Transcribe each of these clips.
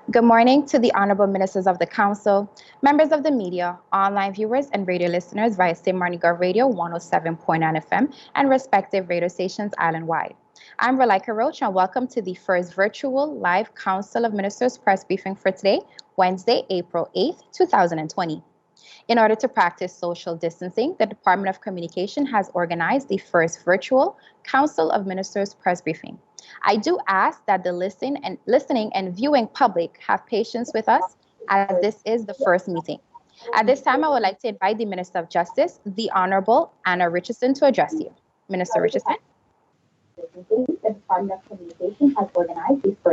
Good morning to the Honorable Ministers of the Council, members of the media, online viewers, and radio listeners via St. Martin Gov Radio 107.9 FM and respective radio stations island-wide. I'm Relaika Roach, and welcome to the first virtual live Council of Ministers press briefing for today, Wednesday, April 8th, 2020. In order to practice social distancing, the Department of Communication has organized the first virtual Council of Ministers press briefing. I do ask that the listening and viewing public have patience with us, as this is the first meeting. At this time, I would like to invite the Minister of Justice, the Honorable Anna Richardson, to address you. Minister Richardson.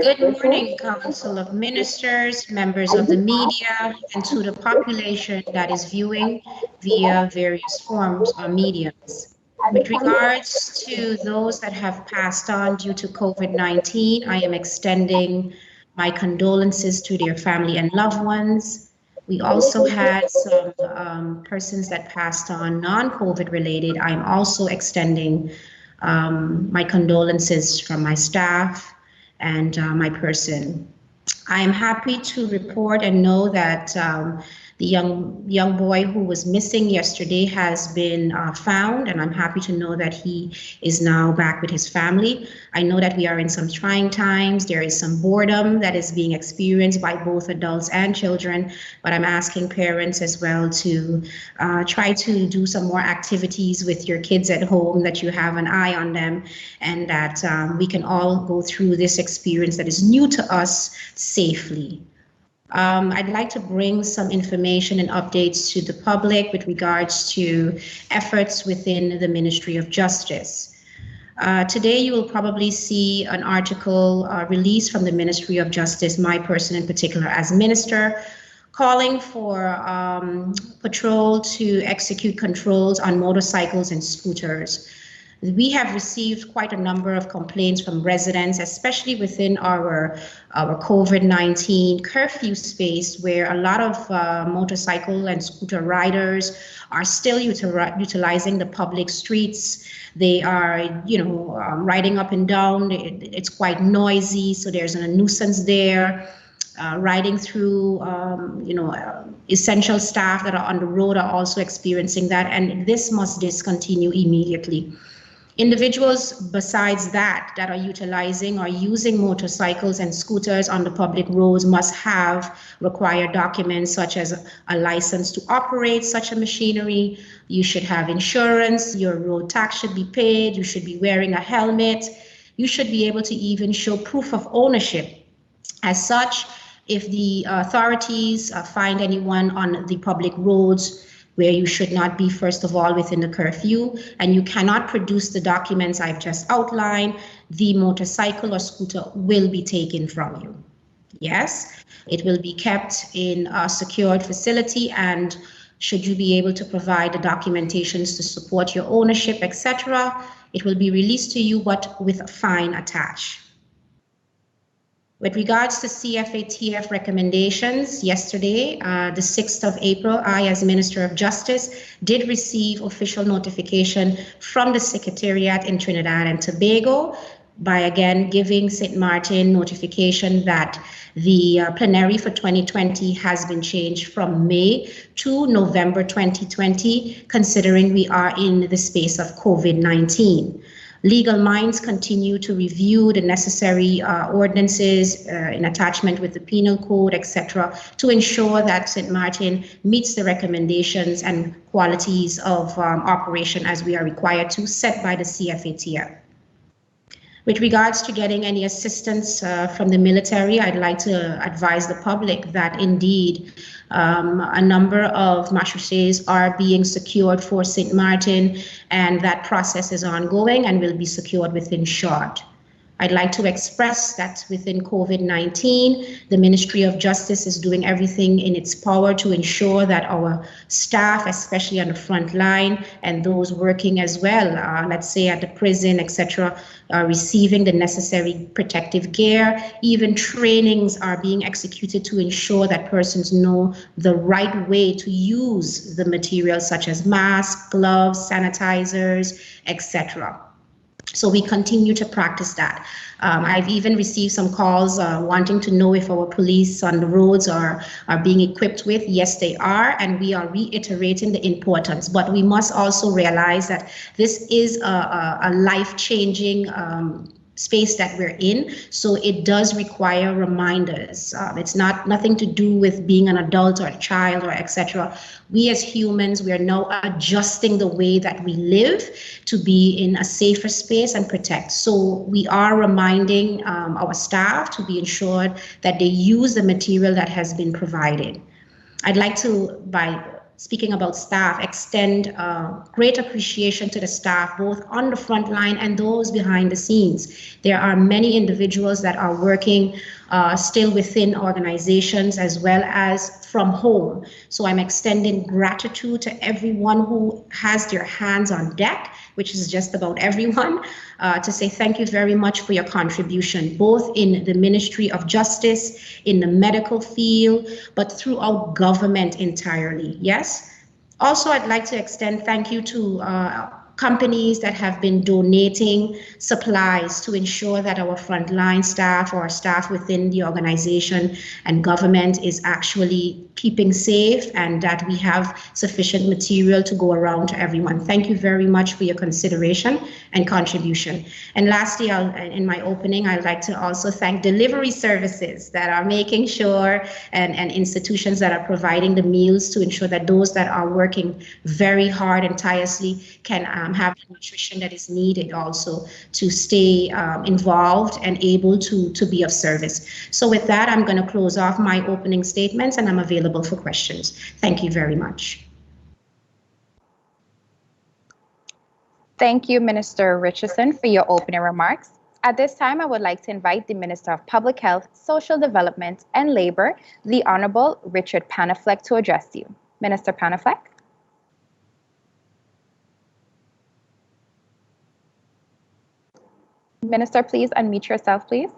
Good morning, Council of Ministers, members of the media, and to the population that is viewing via various forms or mediums. With regards to those that have passed on due to COVID-19, I am extending my condolences to their family and loved ones. We also had some persons that passed on non-COVID related. I'm also extending my condolences from my staff and my person. I am happy to report and know that the young boy who was missing yesterday has been found, and I'm happy to know that he is now back with his family. I know that we are in some trying times. There is some boredom that is being experienced by both adults and children, but I'm asking parents as well to try to do some more activities with your kids at home, that you have an eye on them, and that we can all go through this experience that is new to us safely. I'd like to bring some information and updates to the public with regards to efforts within the Ministry of Justice. Today, you will probably see an article released from the Ministry of Justice, my person in particular as minister, calling for patrol to execute controls on motorcycles and scooters. We have received quite a number of complaints from residents, especially within our COVID-19 curfew space, where a lot of motorcycle and scooter riders are still utilizing the public streets. They are, riding up and down. It's quite noisy, so there's a nuisance there. Riding through, essential staff that are on the road are also experiencing that, and this must discontinue immediately. Individuals besides that are utilizing or using motorcycles and scooters on the public roads must have required documents such as a license to operate such a machinery. You should have insurance, your road tax should be paid, you should be wearing a helmet, you should be able to even show proof of ownership. As such, if the authorities find anyone on the public roads where you should not be, first of all, within the curfew, and you cannot produce the documents I've just outlined, the motorcycle or scooter will be taken from you. Yes, it will be kept in a secured facility, and should you be able to provide the documentations to support your ownership, etc., it will be released to you, but with a fine attached. With regards to CFATF recommendations, yesterday, the 6th of April, I, as Minister of Justice, did receive official notification from the Secretariat in Trinidad and Tobago by again giving St. Martin notification that the plenary for 2020 has been changed from May to November 2020, considering we are in the space of COVID-19. Legal minds continue to review the necessary ordinances in attachment with the penal code, etc., to ensure that St. Martin meets the recommendations and qualities of operation as we are required to, set by the CFATF. With regards to getting any assistance from the military, I'd like to advise the public that indeed a number of machetes are being secured for St. Martin, and that process is ongoing and will be secured within short. I'd like to express that within COVID-19, the Ministry of Justice is doing everything in its power to ensure that our staff, especially on the front line, and those working as well, let's say at the prison, etc., are receiving the necessary protective gear. Even trainings are being executed to ensure that persons know the right way to use the materials such as masks, gloves, sanitizers, etc. So we continue to practice that. I've even received some calls wanting to know if our police on the roads are being equipped with. Yes, they are, and we are reiterating the importance. But we must also realize that this is a life-changing space that we're in, so it does require reminders. It's nothing to do with being an adult or a child or etc. We as humans, we are now adjusting the way that we live to be in a safer space and protect. So we are reminding our staff to be ensured that they use the material that has been provided. I'd like to, by speaking about staff, extend great appreciation to the staff, both on the front line and those behind the scenes. There are many individuals that are working still within organizations as well as from home. So I'm extending gratitude to everyone who has their hands on deck, which is just about everyone, to say thank you very much for your contribution, both in the Ministry of Justice, in the medical field, but throughout government entirely. Yes. Also, I'd like to extend thank you to companies that have been donating supplies to ensure that our frontline staff or staff within the organization and government is actually keeping safe and that we have sufficient material to go around to everyone. Thank you very much for your consideration and contribution. And lastly, in my opening, I'd like to also thank delivery services that are making sure and institutions that are providing the meals to ensure that those that are working very hard and tirelessly can have the nutrition that is needed also to stay involved and able to be of service. So with that, I'm going to close off my opening statements and I'm available for questions. Thank you very much. Thank you, Minister Richardson, for your opening remarks. At this time, I would like to invite the Minister of Public Health, Social Development, and Labor, the Honorable Richard Panafleck, to address you. Minister Panafleck. Minister, please unmute yourself, please.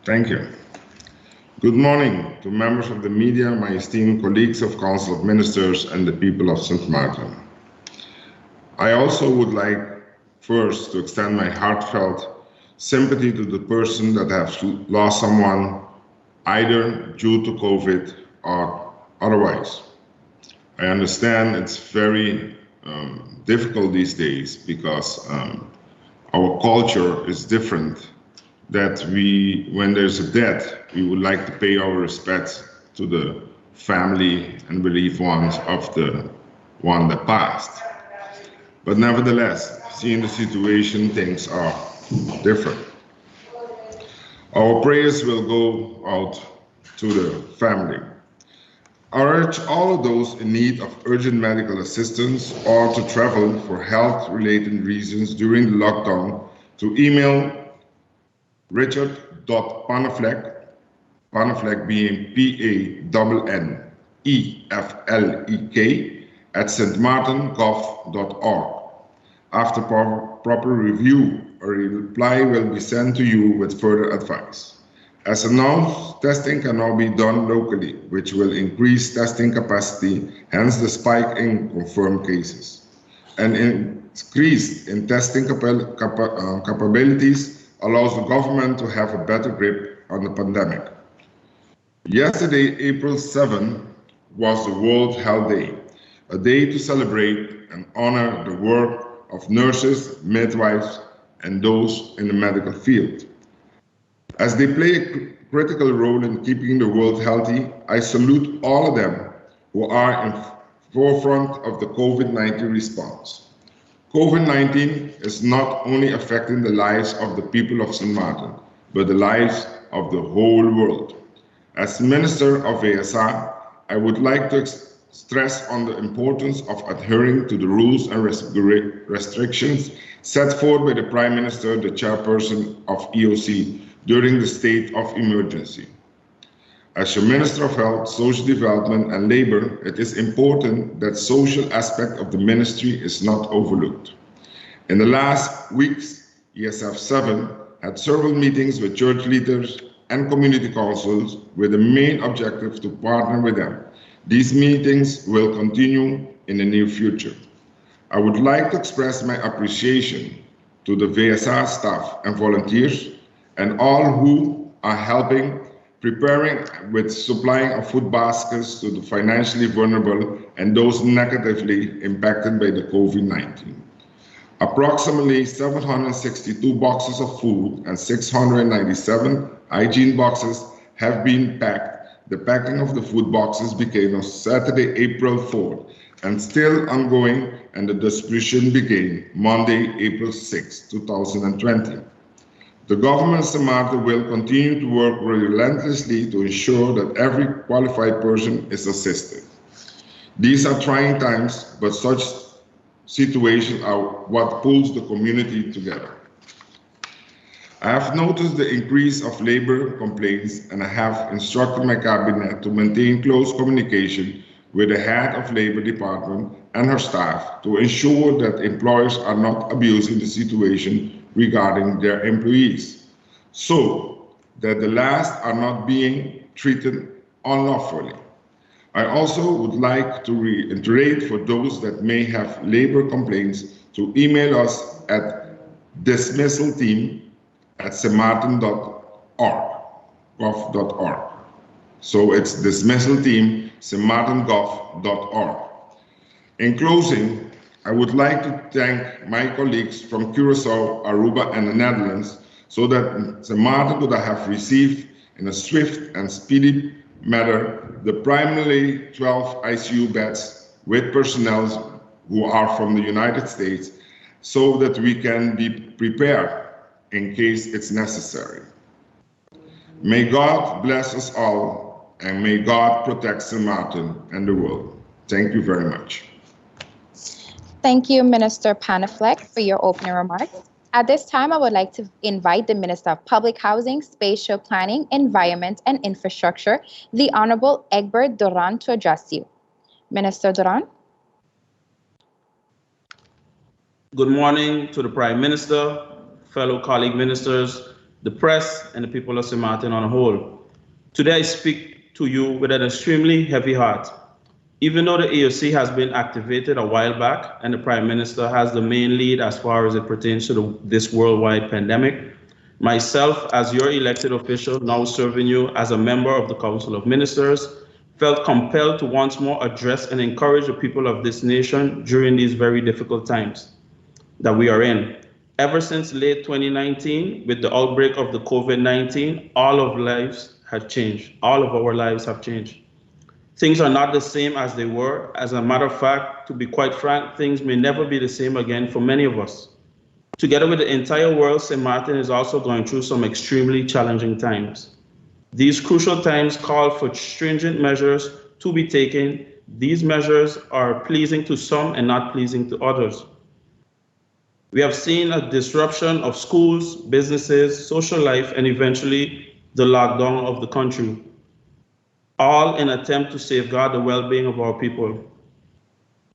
Thank you. Good morning to members of the media, my esteemed colleagues of Council of Ministers, and the people of St. Martin. I also would like first to extend my heartfelt sympathy to the person that has lost someone either due to COVID or otherwise. I understand it's very difficult these days because our culture is different, that when there's a death, we would like to pay our respects to the family and bereaved ones of the one that passed. But nevertheless, seeing the situation, things are different. Our prayers will go out to the family. I urge all of those in need of urgent medical assistance or to travel for health-related reasons during the lockdown to email richard.panafleck, Panafleck being PANNEFLEK @stmartingov.org. After proper review, a reply will be sent to you with further advice. As announced, testing can now be done locally, which will increase testing capacity, hence the spike in confirmed cases. And increase in testing capabilities allows the government to have a better grip on the pandemic. Yesterday, April 7, was the World Health Day, a day to celebrate and honor the work of nurses, midwives, and those in the medical field. As they play a critical role in keeping the world healthy, I salute all of them who are in forefront of the COVID-19 response. COVID-19 is not only affecting the lives of the people of St. Martin, but the lives of the whole world. As Minister of ASR, I would like to stress on the importance of adhering to the rules and restrictions set forth by the Prime Minister, the chairperson of EOC, during the state of emergency. As your Minister of Health, Social Development and Labor, it is important that social aspect of the ministry is not overlooked. In the last weeks, ESF 7 had several meetings with church leaders, and community councils with the main objective to partner with them. These meetings will continue in the near future. I would like to express my appreciation to the VSR staff and volunteers and all who are helping preparing with supplying of food baskets to the financially vulnerable and those negatively impacted by the COVID-19. Approximately 762 boxes of food and 697 hygiene boxes have been packed. The packing of the food boxes began on Saturday, April 4th, and still ongoing, and the distribution began Monday, April 6, 2020. The government of St. Martin will continue to work relentlessly to ensure that every qualified person is assisted. These are trying times, but such situations are what pulls the community together. I have noticed the increase of labor complaints, and I have instructed my cabinet to maintain close communication with the head of labor department and her staff to ensure that employers are not abusing the situation regarding their employees, so that the last are not being treated unlawfully. I also would like to reiterate for those that may have labor complaints to email us at dismissalteam@stmartin.gov.org. So it's dismissalteam@stmartingov.org. In closing, I would like to thank my colleagues from Curaçao, Aruba, and the Netherlands so that St. Martin could have received in a swift and speedy manner the primarily 12 ICU beds with personnel who are from the United States so that we can be prepared in case it's necessary. May God bless us all, and may God protect St. Martin and the world. Thank you very much. Thank you, Minister Panafleck, for your opening remarks. At this time, I would like to invite the Minister of Public Housing, Spatial Planning, Environment, and Infrastructure, the Honorable Egbert Duran, to address you. Minister Duran. Good morning to the Prime Minister, fellow colleague ministers, the press, and the people of St. Martin on a whole. Today I speak to you with an extremely heavy heart. Even though the AOC has been activated a while back and the Prime Minister has the main lead as far as it pertains to this worldwide pandemic, myself, as your elected official, now serving you as a member of the Council of Ministers, felt compelled to once more address and encourage the people of this nation during these very difficult times that we are in. Ever since late 2019, with the outbreak of the COVID-19, all of lives have changed. All of our lives have changed. Things are not the same as they were. As a matter of fact, to be quite frank, things may never be the same again for many of us. Together with the entire world, St. Martin is also going through some extremely challenging times. These crucial times call for stringent measures to be taken. These measures are pleasing to some and not pleasing to others. We have seen a disruption of schools, businesses, social life, and eventually the lockdown of the country, all in an attempt to safeguard the well-being of our people.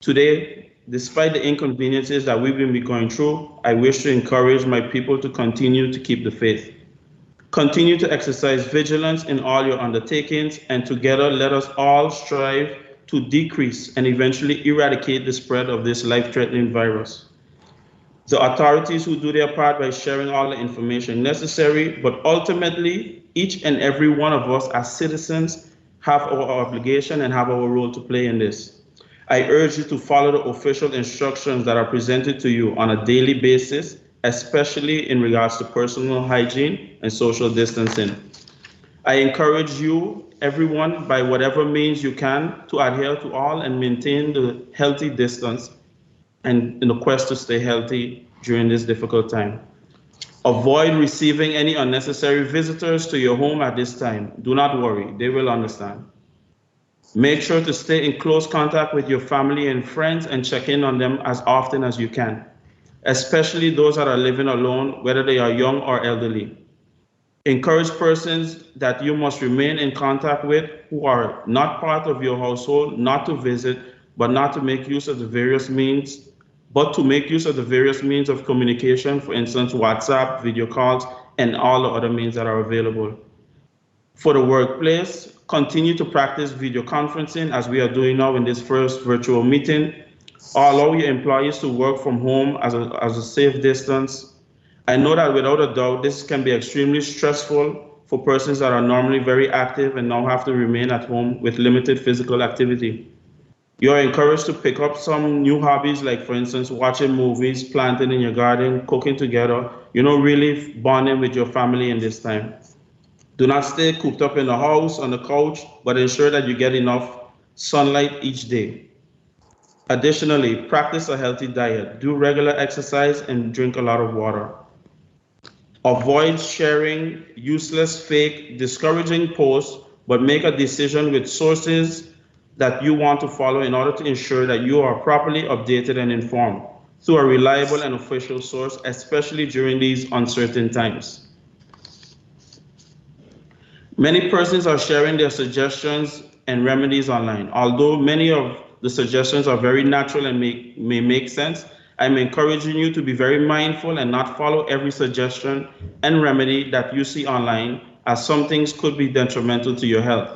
Today, despite the inconveniences that we've been going through, I wish to encourage my people to continue to keep the faith. Continue to exercise vigilance in all your undertakings, and together let us all strive to decrease and eventually eradicate the spread of this life-threatening virus. The authorities who do their part by sharing all the information necessary, but ultimately, each and every one of us as citizens have our obligation and have our role to play in this. I urge you to follow the official instructions that are presented to you on a daily basis, especially in regards to personal hygiene and social distancing. I encourage you, everyone, by whatever means you can, to adhere to all and maintain the healthy distance and in the quest to stay healthy during this difficult time. Avoid receiving any unnecessary visitors to your home at this time. Do not worry, they will understand. Make sure to stay in close contact with your family and friends and check in on them as often as you can, especially those that are living alone, whether they are young or elderly. Encourage persons that you must remain in contact with who are not part of your household not to visit, but not to make use of the various means of communication, for instance, WhatsApp, video calls, and all the other means that are available. For the workplace, continue to practice video conferencing as we are doing now in this first virtual meeting. Allow your employees to work from home as a safe distance. I know that without a doubt, this can be extremely stressful for persons that are normally very active and now have to remain at home with limited physical activity. You are encouraged to pick up some new hobbies, like for instance, watching movies, planting in your garden, cooking together, really bonding with your family in this time. Do not stay cooped up in the house, on the couch, but ensure that you get enough sunlight each day. Additionally, practice a healthy diet, do regular exercise, and drink a lot of water. Avoid sharing useless, fake, discouraging posts, but make a decision with sources that you want to follow in order to ensure that you are properly updated and informed through a reliable and official source, especially during these uncertain times. Many persons are sharing their suggestions and remedies online. Although many of the suggestions are very natural and may make sense, I'm encouraging you to be very mindful and not follow every suggestion and remedy that you see online, as some things could be detrimental to your health.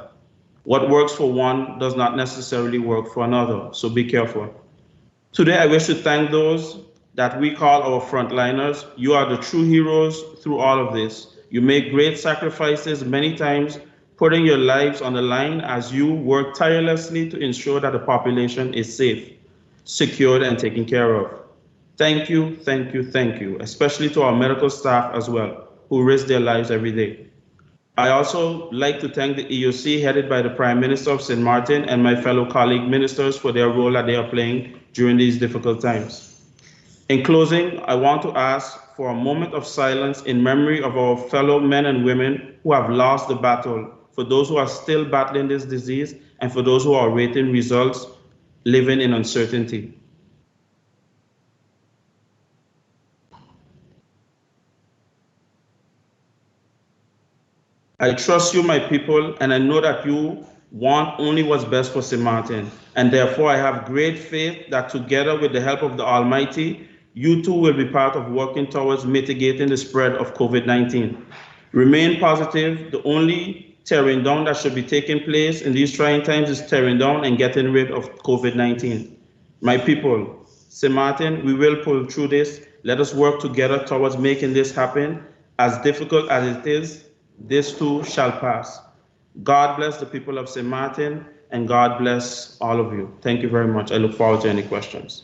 What works for one does not necessarily work for another, so be careful. Today, I wish to thank those that we call our frontliners. You are the true heroes through all of this. You make great sacrifices many times, putting your lives on the line as you work tirelessly to ensure that the population is safe, secured, and taken care of. Thank you, thank you, thank you, especially to our medical staff as well, who risk their lives every day. I also like to thank the EOC headed by the Prime Minister of St. Martin and my fellow colleague ministers for their role that they are playing during these difficult times. In closing, I want to ask for a moment of silence in memory of our fellow men and women who have lost the battle, for those who are still battling this disease, and for those who are awaiting results, living in uncertainty. I trust you, my people, and I know that you want only what's best for St. Martin. And therefore, I have great faith that together with the help of the Almighty, you too will be part of working towards mitigating the spread of COVID-19. Remain positive. The only tearing down that should be taking place in these trying times is tearing down and getting rid of COVID-19. My people, St. Martin, we will pull through this. Let us work together towards making this happen. As difficult as it is, this too shall pass. God bless the people of St. Martin, and God bless all of you. Thank you very much. I look forward to any questions.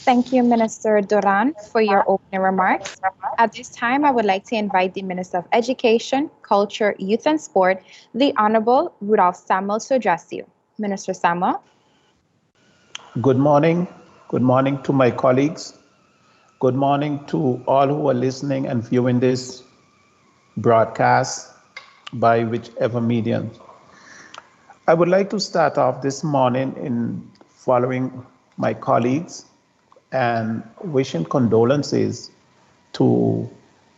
Thank you, Minister Duran, for your opening remarks. At this time, I would like to invite the Minister of Education, Culture, Youth and Sport, the Honorable Rudolph Samuel, to address you. Minister Samuel. Good morning. Good morning to my colleagues. Good morning to all who are listening and viewing this broadcast by whichever medium. I would like to start off this morning in following my colleagues and wishing condolences to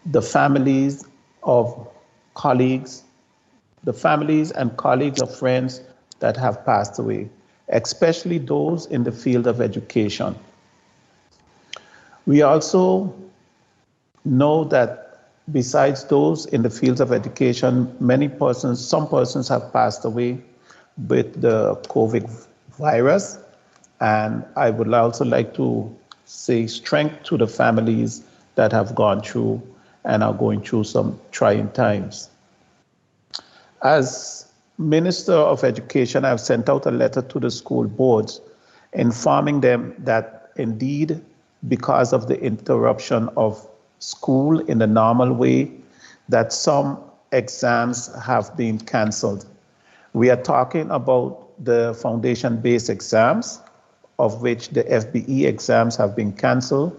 the families of colleagues, the families and colleagues of friends that have passed away, especially those in the field of education. We also know that besides those in the fields of education, some persons have passed away with the COVID virus. And I would also like to say strength to the families that have gone through and are going through some trying times. As Minister of Education, I've sent out a letter to the school boards informing them that indeed, because of the interruption of school in the normal way, that some exams have been canceled. We are talking about the foundation-based exams, of which the FBE exams have been canceled,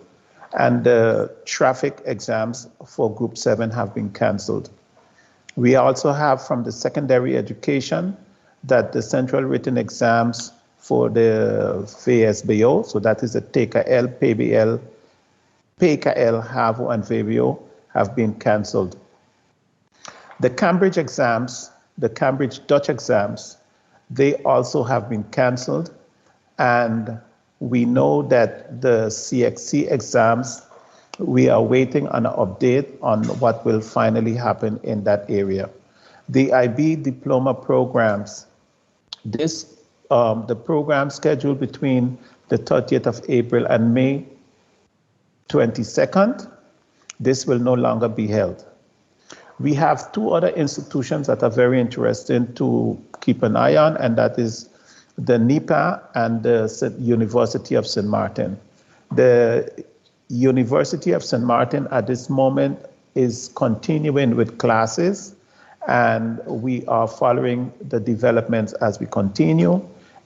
and the traffic exams for Group 7 have been canceled. We also have from the secondary education that the central written exams for the VSBO, so that is the TKL, PBL, PKL, HAVO, and VBO, have been canceled. The Cambridge exams, the Cambridge Dutch exams, they also have been canceled. And we know that the CXC exams, we are waiting on an update on what will finally happen in that area. The IB Diploma Programs. The program scheduled between the 30th of April and May 22nd, this will no longer be held. We have two other institutions that are very interesting to keep an eye on, and that is the NEPA and the University of St. Martin. The University of St. Martin at this moment is continuing with classes, and we are following the developments as we continue.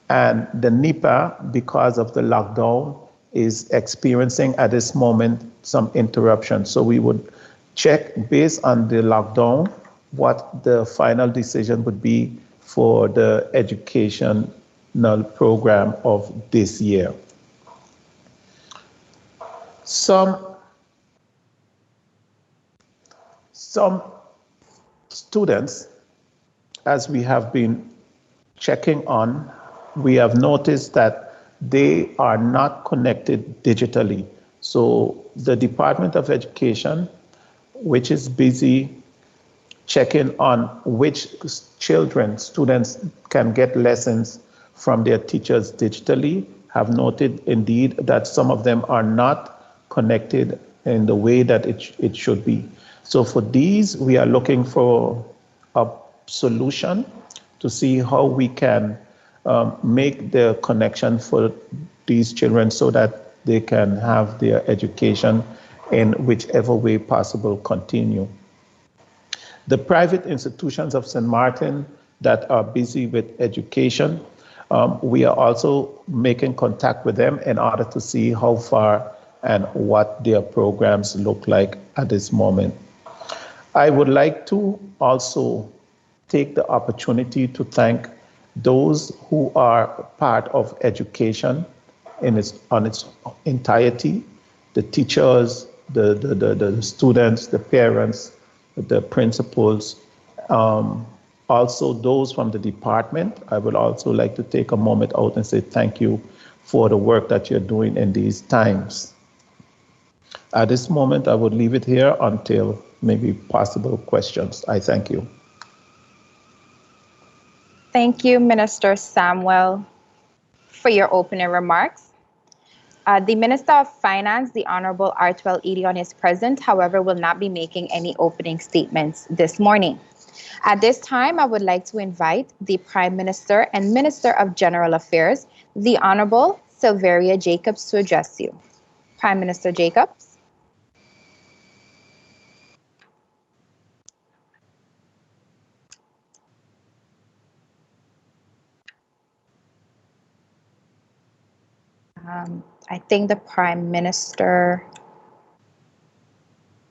And the NEPA, because of the lockdown, is experiencing at this moment some interruption. So we would check based on the lockdown what the final decision would be for the educational program of this year. Some students, as we have been checking on, we have noticed that they are not connected digitally. So the Department of Education, which is busy checking on which students can get lessons from their teachers digitally, have noted indeed that some of them are not connected in the way that it should be. So for these, we are looking for a solution to see how we can make the connection for these children so that they can have their education in whichever way possible continue. The private institutions of St. Martin that are busy with education, we are also making contact with them in order to see how far and what their programs look like at this moment. I would like to also take the opportunity to thank those who are part of education on its entirety, the teachers, the students, the parents, the principals, also those from the department. I would also like to take a moment out and say thank you for the work that you're doing in these times. At this moment, I would leave it here until maybe possible questions. I thank you. Thank you, Minister Samuel, for your opening remarks. The Minister of Finance, the Honorable Artwell Edion, is present, however, will not be making any opening statements this morning. At this time, I would like to invite the Prime Minister and Minister of General Affairs, the Honorable Silveria Jacobs, to address you. Prime Minister Jacobs. I think the Prime Minister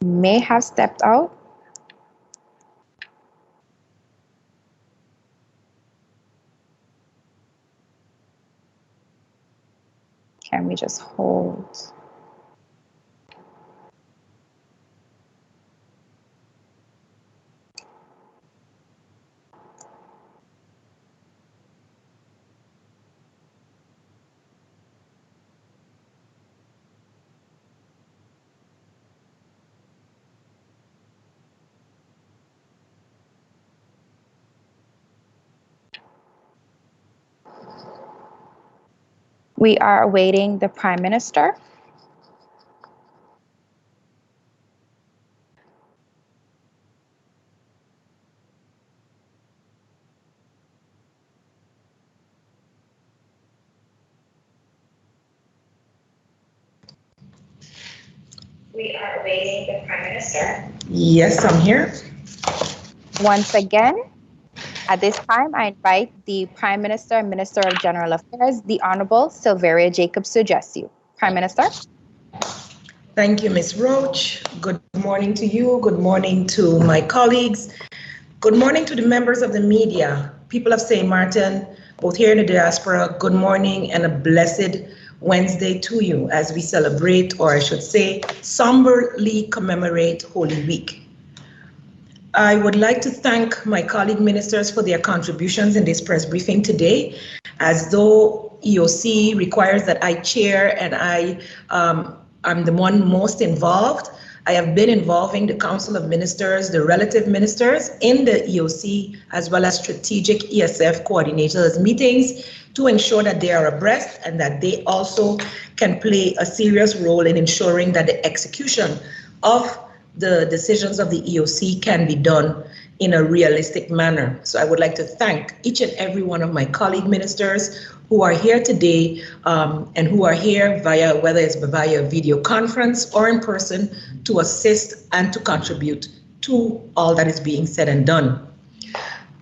may have stepped out. Can we just hold? We are awaiting the Prime Minister. We are awaiting the Prime Minister. Yes, I'm here. Once again, at this time, I invite the Prime Minister and Minister of General Affairs, the Honorable Silveria Jacobs, to address you. Prime Minister. Thank you, Ms. Roach. Good morning to you. Good morning to my colleagues. Good morning to the members of the media, people of St. Martin, both here in the diaspora. Good morning and a blessed Wednesday to you as we celebrate, or I should say, somberly commemorate Holy Week. I would like to thank my colleague ministers for their contributions in this press briefing today. As though EOC requires that I chair and I'm the one most involved, I have been involving the Council of Ministers, the relative ministers in the EOC, as well as strategic ESF coordinators meetings to ensure that they are abreast and that they also can play a serious role in ensuring that the execution of the decisions of the EOC can be done in a realistic manner. So I would like to thank each and every one of my colleague ministers who are here today and who are here via, whether it's via video conference or in person, to assist and to contribute to all that is being said and done.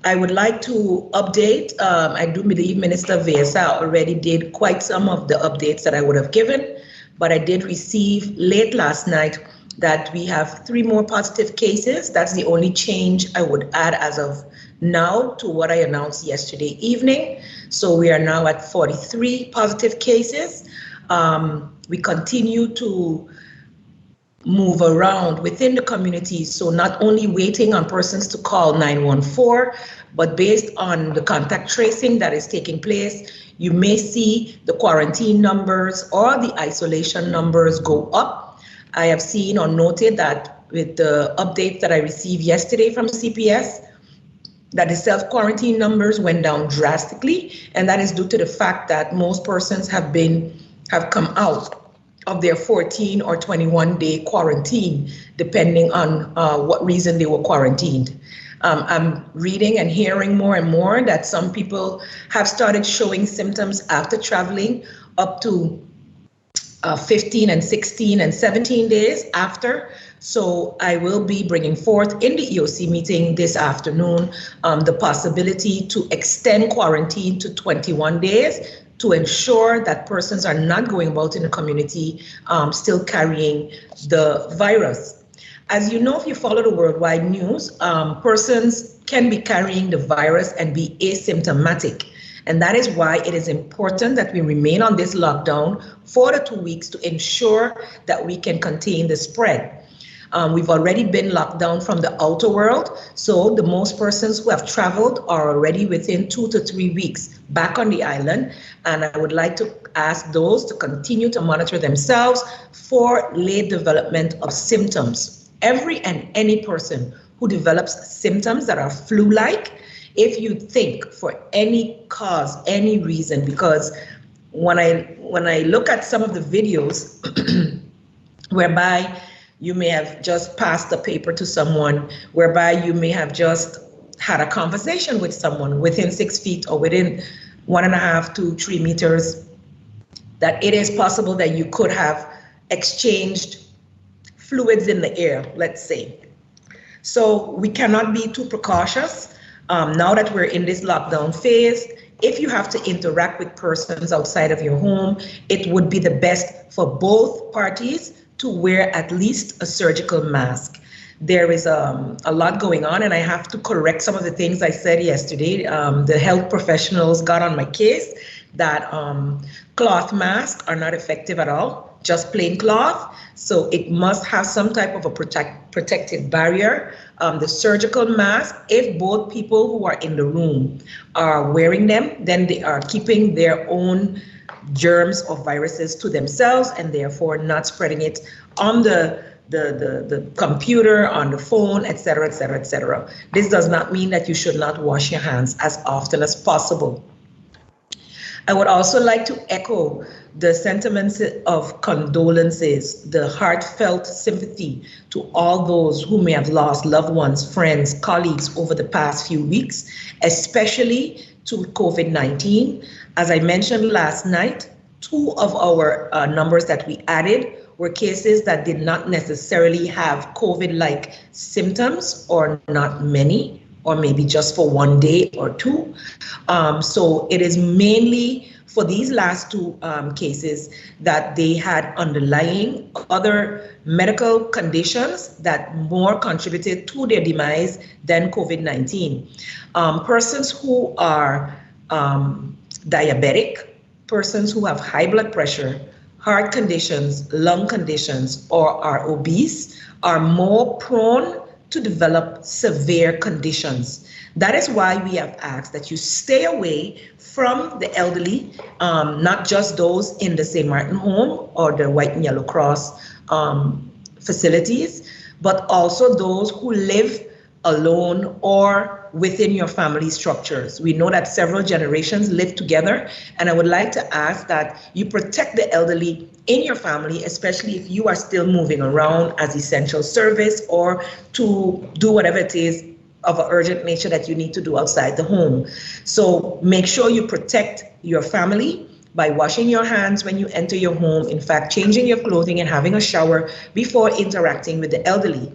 I would like to update, I do believe Minister Vesa already did quite some of the updates that I would have given, but I did receive late last night that we have 3 more positive cases. That's the only change I would add as of now to what I announced yesterday evening. So we are now at 43 positive cases. We continue to move around within the community. So not only waiting on persons to call 914, but based on the contact tracing that is taking place, you may see the quarantine numbers or the isolation numbers go up. I have seen or noted that with the update that I received yesterday from CPS, that the self-quarantine numbers went down drastically, and that is due to the fact that most persons have come out of their 14 or 21-day quarantine, depending on what reason they were quarantined. I'm reading and hearing more and more that some people have started showing symptoms after traveling up to 15 and 16 and 17 days after. So I will be bringing forth in the EOC meeting this afternoon the possibility to extend quarantine to 21 days to ensure that persons are not going about in the community still carrying the virus. As you know, if you follow the worldwide news, persons can be carrying the virus and be asymptomatic. And that is why it is important that we remain on this lockdown for the 2 weeks to ensure that we can contain the spread. We've already been locked down from the outer world, so the most persons who have traveled are already within 2 to 3 weeks back on the island. And I would like to ask those to continue to monitor themselves for late development of symptoms. Every and any person who develops symptoms that are flu-like, if you think for any cause, any reason, because when I look at some of the videos whereby you may have just passed a paper to someone, whereby you may have just had a conversation with someone within 6 feet or within 1.5 to 3 meters, that it is possible that you could have exchanged fluids in the air, let's say. So we cannot be too precautious. Now that we're in this lockdown phase, if you have to interact with persons outside of your home, it would be the best for both parties to wear at least a surgical mask. There is a lot going on, and I have to correct some of the things I said yesterday. The health professionals got on my case that cloth masks are not effective at all, just plain cloth. So it must have some type of a protective barrier. The surgical mask, if both people who are in the room are wearing them, then they are keeping their own germs or viruses to themselves and therefore not spreading it on the computer, on the phone, etc., etc., etc. This does not mean that you should not wash your hands as often as possible. I would also like to echo the sentiments of condolences, the heartfelt sympathy to all those who may have lost loved ones, friends, colleagues over the past few weeks, especially to COVID-19. As I mentioned last night, 2 of our numbers that we added were cases that did not necessarily have COVID-like symptoms, or not many, or maybe just for 1 day or 2. So it is mainly for these last 2 cases that they had underlying other medical conditions that more contributed to their demise than COVID-19. Persons who are diabetic, persons who have high blood pressure, heart conditions, lung conditions, or are obese are more prone to develop severe conditions. That is why we have asked that you stay away from the elderly, not just those in the St. Martin home or the White and Yellow Cross facilities, but also those who live alone or within your family structures. We know that several generations live together, and I would like to ask that you protect the elderly in your family, especially if you are still moving around as essential service or to do whatever it is of an urgent nature that you need to do outside the home. So make sure you protect your family by washing your hands when you enter your home, in fact, changing your clothing and having a shower before interacting with the elderly.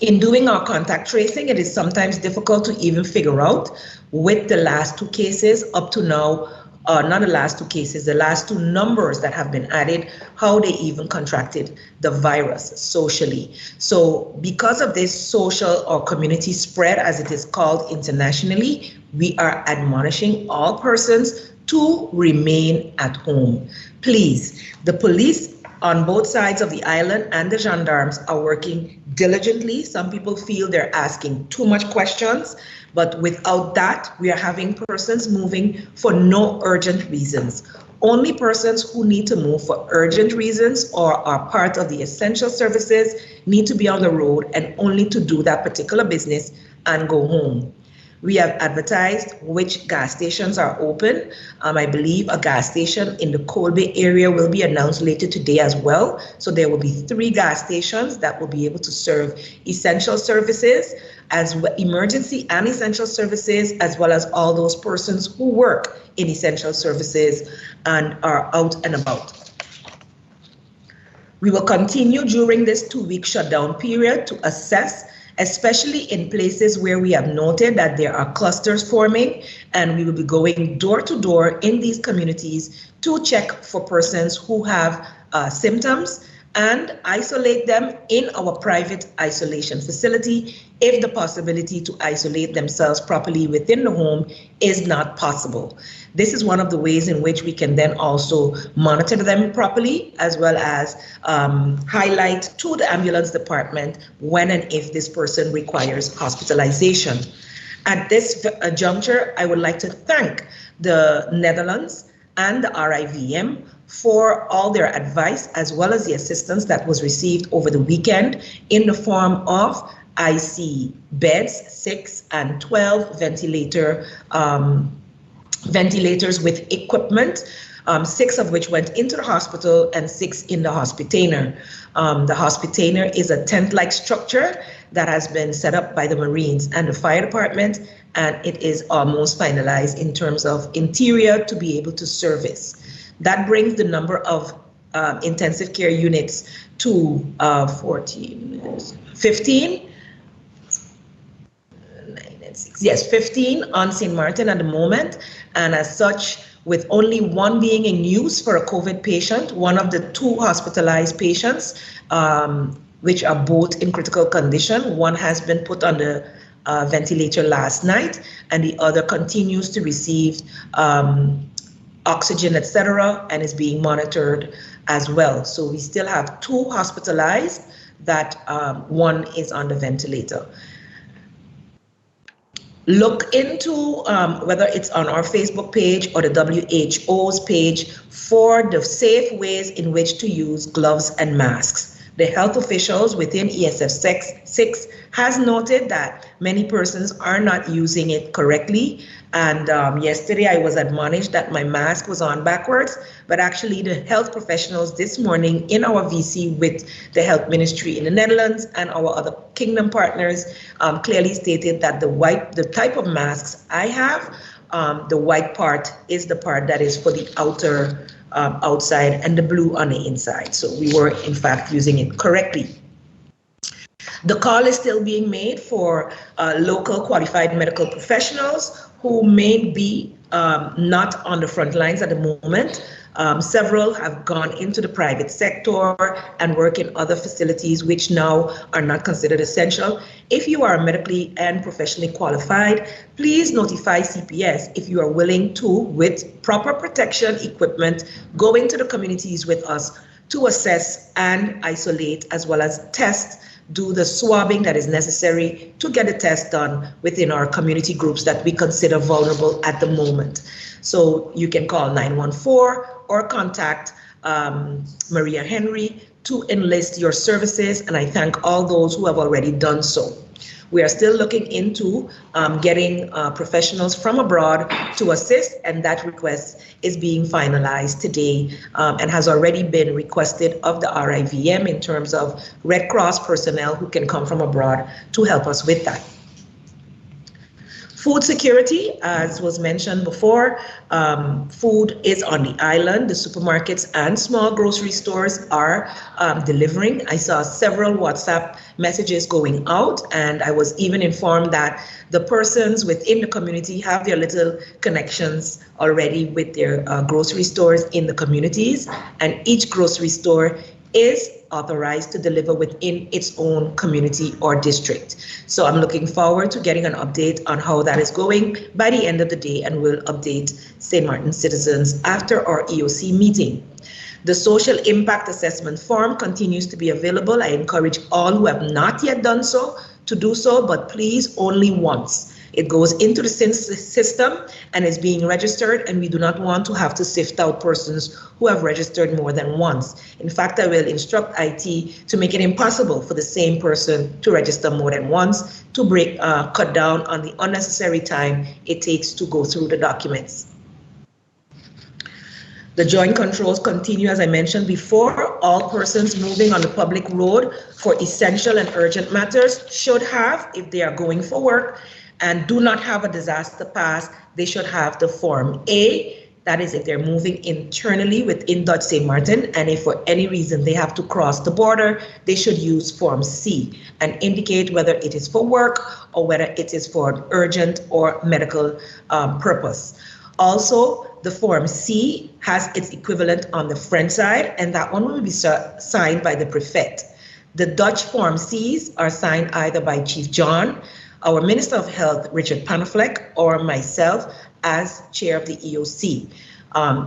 In doing our contact tracing, it is sometimes difficult to even figure out with the last two cases up to now, not the last two cases, the last two numbers that have been added, how they even contracted the virus socially. So because of this social or community spread, as it is called internationally, we are admonishing all persons to remain at home. Please, the police on both sides of the island and the gendarmes are working diligently. Some people feel they're asking too much questions, but without that, we are having persons moving for no urgent reasons. Only persons who need to move for urgent reasons or are part of the essential services need to be on the road and only to do that particular business and go home. We have advertised which gas stations are open. I believe a gas station in the Colby area will be announced later today as well. So there will be 3 gas stations that will be able to serve essential services, as well, emergency and essential services, as well as all those persons who work in essential services and are out and about. We will continue during this 2-week shutdown period to assess, especially in places where we have noted that there are clusters forming, and we will be going door to door in these communities to check for persons who have symptoms and isolate them in our private isolation facility if the possibility to isolate themselves properly within the home is not possible. This is one of the ways in which we can then also monitor them properly, as well as highlight to the ambulance department when and if this person requires hospitalization. At this juncture, I would like to thank the Netherlands and the RIVM for all their advice, as well as the assistance that was received over the weekend in the form of IC beds, 6 and 12 ventilators with equipment, 6 of which went into the hospital and 6 in the hospitainer. The hospitainer is a tent-like structure that has been set up by the Marines and the fire department, and it is almost finalized in terms of interior to be able to service. That brings the number of intensive care units to 15. 15 on St. Martin at the moment, and as such, with only 1 being in use for a COVID patient, one of the 2 hospitalized patients, which are both in critical condition, one has been put on the ventilator last night, and the other continues to receive oxygen, etc., and is being monitored as well. So we still have 2 hospitalized, that 1 is on the ventilator. Look into whether it's on our Facebook page or the WHO's page for the safe ways in which to use gloves and masks. The health officials within ESF 6 has noted that many persons are not using it correctly. And yesterday I was admonished that my mask was on backwards, but actually the health professionals this morning in our VC with the health ministry in the Netherlands and our other kingdom partners clearly stated that the type of masks I have, the white part is the part that is for the outer outside and the blue on the inside. So we were in fact using it correctly. The call is still being made for local qualified medical professionals who may be not on the front lines at the moment. Several have gone into the private sector and work in other facilities which now are not considered essential. If you are medically and professionally qualified, please notify CPS if you are willing to, with proper protection equipment, go into the communities with us to assess and isolate, as well as test, do the swabbing that is necessary to get a test done within our community groups that we consider vulnerable at the moment. So you can call 914 or contact Maria Henry to enlist your services, and I thank all those who have already done so. We are still looking into getting professionals from abroad to assist, and that request is being finalized today and has already been requested of the RIVM in terms of Red Cross personnel who can come from abroad to help us with that. Food security, as was mentioned before, food is on the island. The supermarkets and small grocery stores are delivering. I saw several WhatsApp messages going out, and I was even informed that the persons within the community have their little connections already with their grocery stores in the communities, and each grocery store is authorized to deliver within its own community or district. So I'm looking forward to getting an update on how that is going by the end of the day, and will update St. Martin citizens after our EOC meeting. The social impact assessment form continues to be available. I encourage all who have not yet done so to do so, but please only once. It goes into the system and is being registered, and we do not want to have to sift out persons who have registered more than once. In fact, I will instruct IT to make it impossible for the same person to register more than once, to cut down on the unnecessary time it takes to go through the documents. The joint controls continue, as I mentioned before. All persons moving on the public road for essential and urgent matters should have, if they are going for work and do not have a disaster pass, they should have the Form A. That is if they're moving internally within Dutch St. Martin, and if for any reason they have to cross the border, they should use Form C and indicate whether it is for work or whether it is for urgent or medical purpose. Also, the Form C has its equivalent on the French side, and that one will be signed by the prefect. The Dutch Form Cs are signed either by Chief John, our Minister of Health, Richard Panafleck, or myself as chair of the EOC.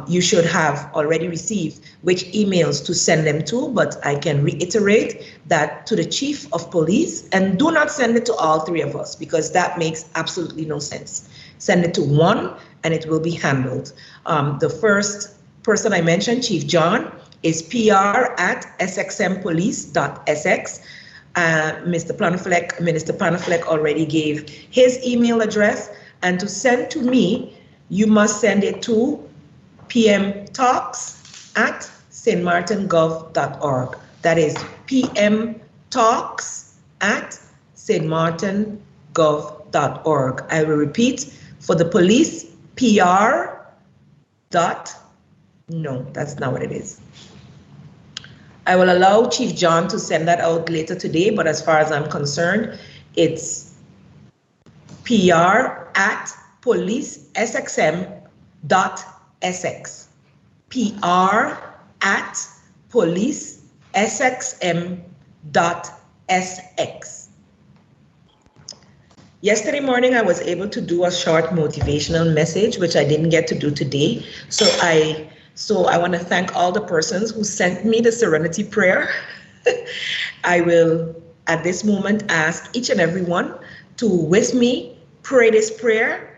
You should have already received which emails to send them to, but I can reiterate that to the Chief of Police, and do not send it to all three of us, because that makes absolutely no sense. Send it to one and it will be handled. The first person I mentioned, Chief John, is pr@sxmpolice.sx. Minister Panafleck already gave his email address, and to send to me, you must send it to pmtalks@stmartingov.org. That is pmtalks@stmartingov.org. I will repeat, for the police, no, that's not what it is. I will allow Chief John to send that out later today, but as far as I'm concerned, it's pr@policesxm.sx. pr@policesxm.sx. Yesterday morning, I was able to do a short motivational message, which I didn't get to do today. So I want to thank all the persons who sent me the serenity prayer. I will, at this moment, ask each and every one to, with me, pray this prayer.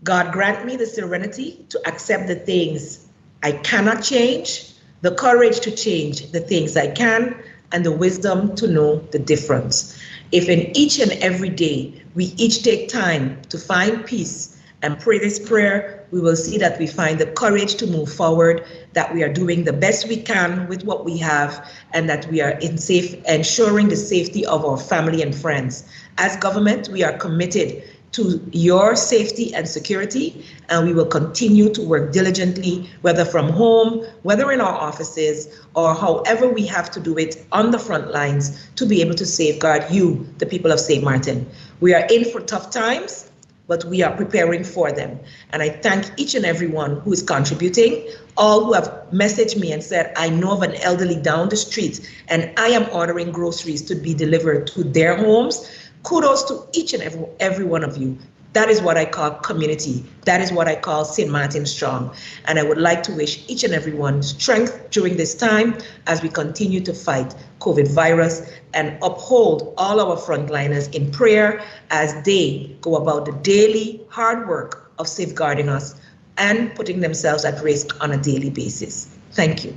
God grant me the serenity to accept the things I cannot change, the courage to change the things I can, and the wisdom to know the difference. If in each and every day we each take time to find peace and pray this prayer, we will see that we find the courage to move forward, that we are doing the best we can with what we have, and that we are ensuring the safety of our family and friends. As government, we are committed to your safety and security, and we will continue to work diligently, whether from home, whether in our offices, or however we have to do it on the front lines to be able to safeguard you, the people of St. Martin. We are in for tough times, but we are preparing for them. And I thank each and every one who is contributing, all who have messaged me and said, I know of an elderly down the street and I am ordering groceries to be delivered to their homes. Kudos to each and every one of you. That is what I call community. That is what I call St. Martin Strong. And I would like to wish each and every one strength during this time as we continue to fight COVID virus, and uphold all our frontliners in prayer as they go about the daily hard work of safeguarding us and putting themselves at risk on a daily basis. Thank you.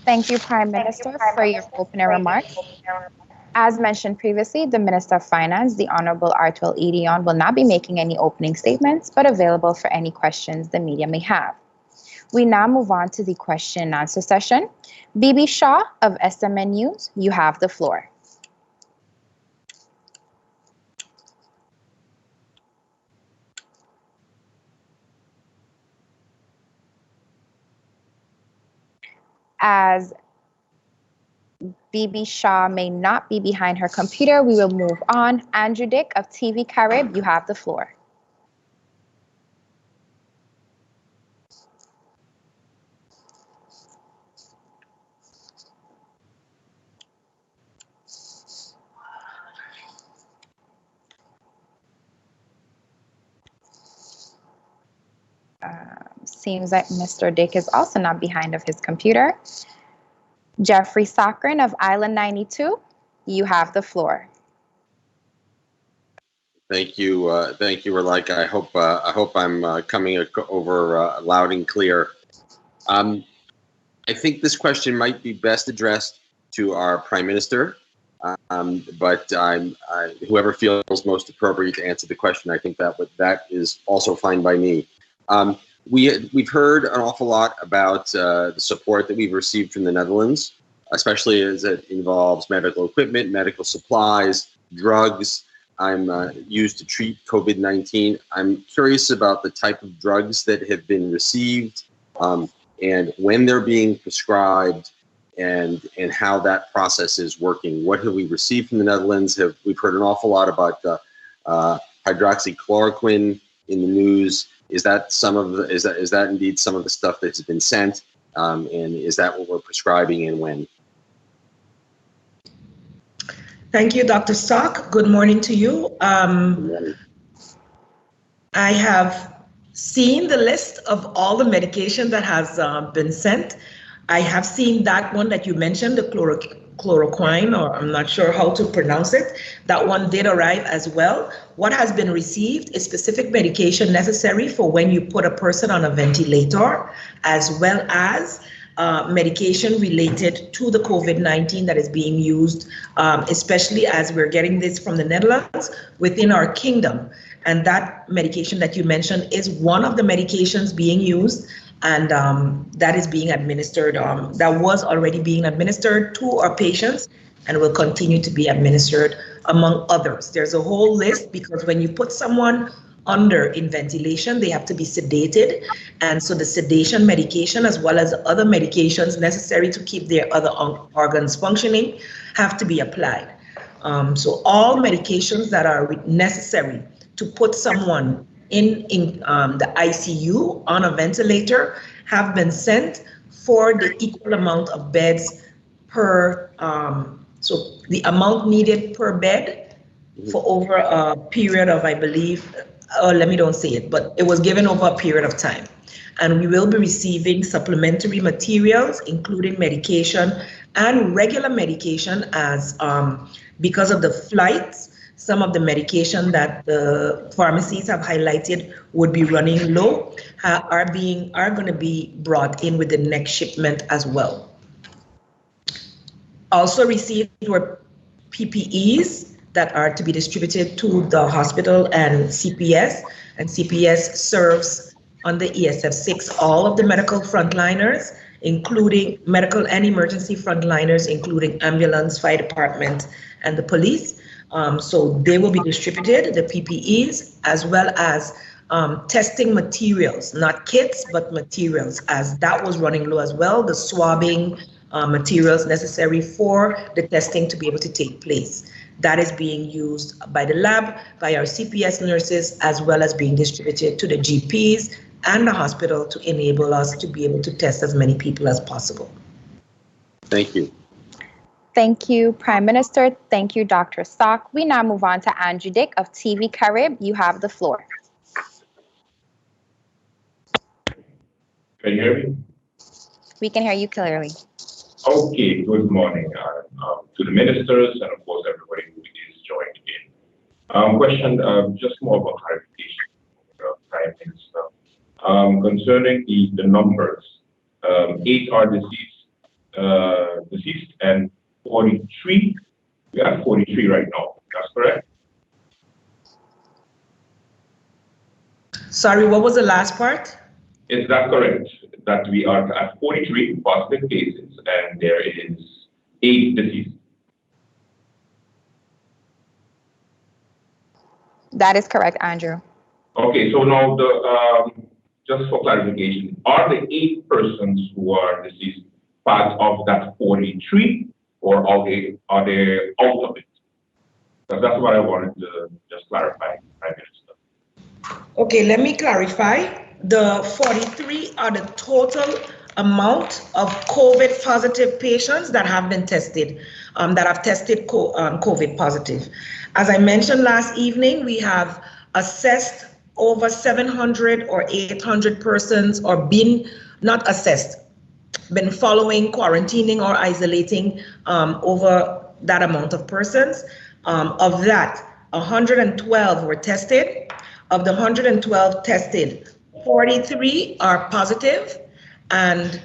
Thank you, Prime Minister, for your opening remarks. As mentioned previously, the Minister of Finance, the Honorable Artwell Edion, will not be making any opening statements, but available for any questions the media may have. We now move on to the question and answer session. Bibi Shah of SMN News, you have the floor. As Bibi Shah may not be behind her computer, we will move on. Andrew Dick of TV Carib, you have the floor. Seems like Mr. Dick is also not behind of his computer. Jeffrey Cochran of Island 92, you have the floor. Thank you, Relika. I hope I'm coming over loud and clear. I think this question might be best addressed to our Prime Minister, but whoever feels most appropriate to answer the question, I think that is also fine by me. We've heard an awful lot about the support that we've received from the Netherlands, especially as it involves medical equipment, medical supplies, drugs. I'm used to treat COVID-19. I'm curious about the type of drugs that have been received and when they're being prescribed and how that process is working. What have we received from the Netherlands? We've heard an awful lot about hydroxychloroquine in the news. Is that indeed some of the stuff that's been sent? And is that what we're prescribing and when? Thank you, Dr. Stock. Good morning to you. I have seen the list of all the medication that has been sent. I have seen that one that you mentioned, the chloroquine, or I'm not sure how to pronounce it. That one did arrive as well. What has been received is specific medication necessary for when you put a person on a ventilator, as well as medication related to the COVID-19 that is being used, especially as we're getting this from the Netherlands within our kingdom. And that medication that you mentioned is one of the medications being used, and that is being administered, that was already being administered to our patients and will continue to be administered among others. There's a whole list, because when you put someone under in ventilation, they have to be sedated. And so the sedation medication, as well as other medications necessary to keep their other organs functioning, have to be applied. So all medications that are necessary to put someone in the ICU on a ventilator have been sent for the equal amount of beds per, so the amount needed per bed for over a period of, I believe, let me don't say it, but it was given over a period of time. And we will be receiving supplementary materials, including medication and regular medication, as because of the flights, some of the medication that the pharmacies have highlighted would be running low are going to be brought in with the next shipment as well. Also received were PPEs that are to be distributed to the hospital and CPS. And CPS serves on the ESF6 all of the medical frontliners, including medical and emergency frontliners, including ambulance, fire department, and the police. So they will be distributed, the PPEs, as well as testing materials, not kits, but materials, as that was running low as well, the swabbing materials necessary for the testing to be able to take place. That is being used by the lab, by our CPS nurses, as well as being distributed to the GPs and the hospital to enable us to be able to test as many people as possible. Thank you. Thank you, Prime Minister. Thank you, Dr. Stock. We now move on to Andrew Dick of TV Carib. You have the floor. Can you hear me? We can hear you clearly. Okay, good morning to the ministers and of course everybody who is joined in. Question, just more of a clarification, Prime Minister, concerning the numbers. 8 are deceased, deceased, and 43. We are at 43 right now. That's correct? Sorry, what was the last part? Is that correct? That we are at 43 positive cases and there is 8 deceased? That is correct, Andrew. Okay, so now just for clarification, are the 8 persons who are deceased part of that 43, or are they out of it? Because that's what I wanted to just clarify, Prime Minister. Okay, let me clarify. The 43 are the total amount of COVID positive patients that have been tested, that have tested COVID positive. As I mentioned last evening, we have assessed over 700 or 800 persons, or been not assessed, been following, quarantining, or isolating over that amount of persons. Of that, 112 were tested. Of the 112 tested, 43 are positive, and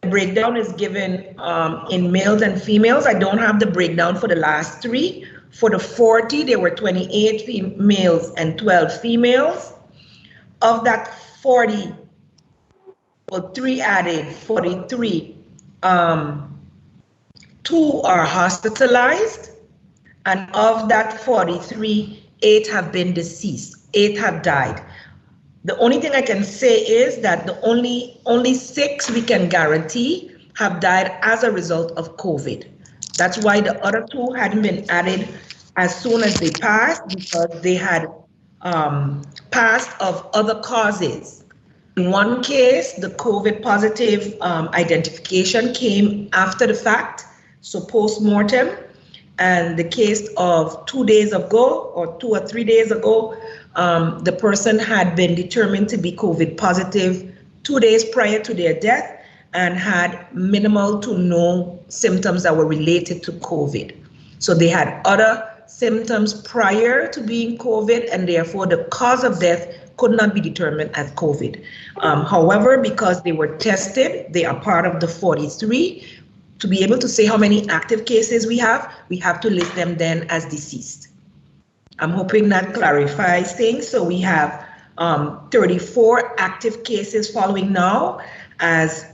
the breakdown is given in males and females. I don't have the breakdown for the last 3. For the 40, there were 28 males and 12 females. Of that 40, well, 3 added, 43, 2 are hospitalized. And of that 43, 8 have been deceased. 8 have died. The only thing I can say is that the only 6 we can guarantee have died as a result of COVID. That's why the other 2 hadn't been added as soon as they passed, because they had passed of other causes. In one case, the COVID positive identification came after the fact, so post-mortem. And the case of 2 days ago, or 2 or 3 days ago, the person had been determined to be COVID positive 2 days prior to their death and had minimal to no symptoms that were related to COVID. So they had other symptoms prior to being COVID, and therefore the cause of death could not be determined as COVID. However, because they were tested, they are part of the 43. To be able to say how many active cases we have to list them then as deceased. I'm hoping that clarifies things. So we have 34 active cases following now, as